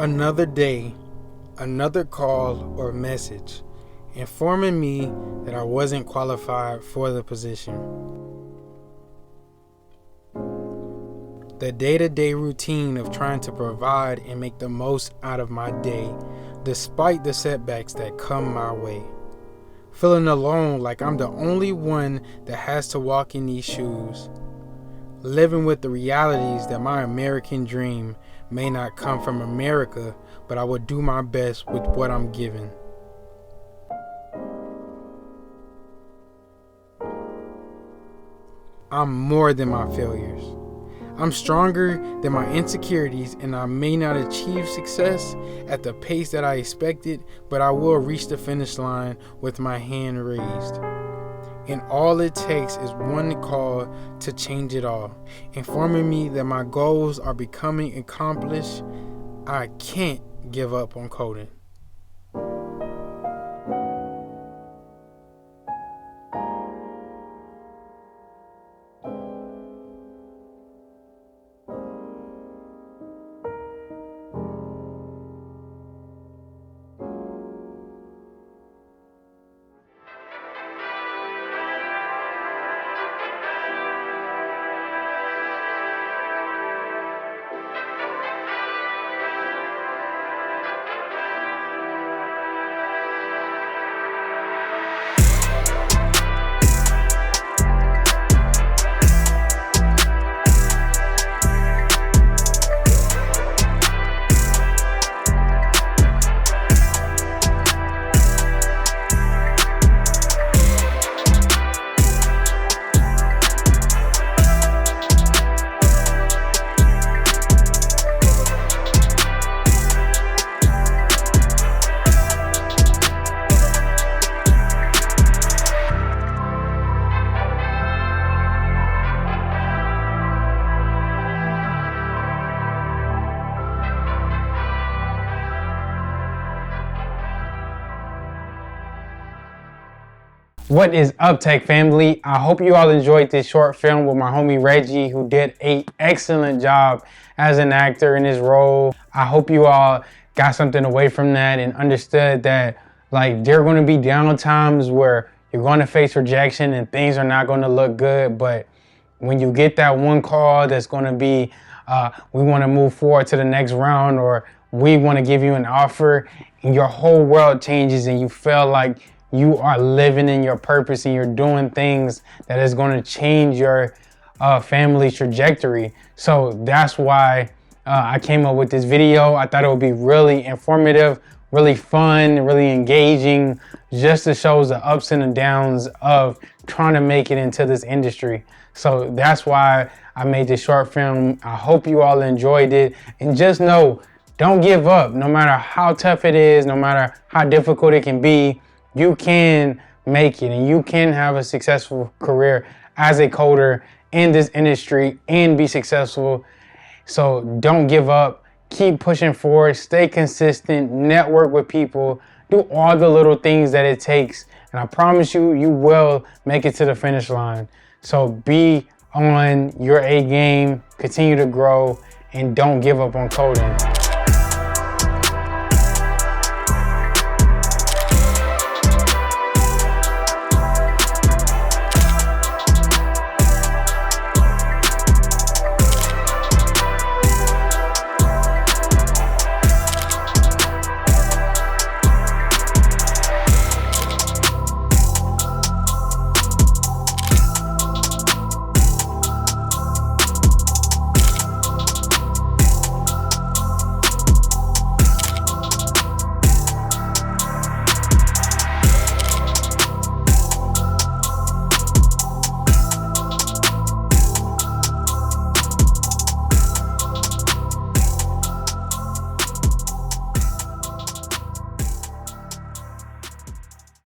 Another day, another call or message informing me that I wasn't qualified for the position. The day-to-day routine of trying to provide and make the most out of my day, despite the setbacks that come my way. Feeling alone, like I'm the only one that has to walk in these shoes. Living with the realities that my American dream may not come from America, but I will do my best with what I'm given. I'm more than my failures. I'm stronger than my insecurities, and I may not achieve success at the pace that I expected, but I will reach the finish line with my hand raised. And all it takes is one call to change it all, informing me that my goals are becoming accomplished. I can't give up on coding. What is up, Tech family? I hope you all enjoyed this short film with my homie Reggie, who did an excellent job as an actor in his role. I hope you all got something away from that and understood that like there are going to be down times where you're going to face rejection and things are not going to look good. But when you get that one call that's going to be, we want to move forward to the next round, or we want to give you an offer, and your whole world changes and you feel like you are living in your purpose and you're doing things that is going to change your family's trajectory. So that's why I came up with this video. I thought it would be really informative, really fun, really engaging, just to show the ups and the downs of trying to make it into this industry. So that's why I made this short film. I hope you all enjoyed it, and just know, don't give up. No matter how tough it is, no matter how difficult it can be, you can make it and you can have a successful career as a coder in this industry and be successful. So don't give up, keep pushing forward, stay consistent, network with people, do all the little things that it takes. And I promise you, you will make it to the finish line. So be on your A game, continue to grow, and don't give up on coding.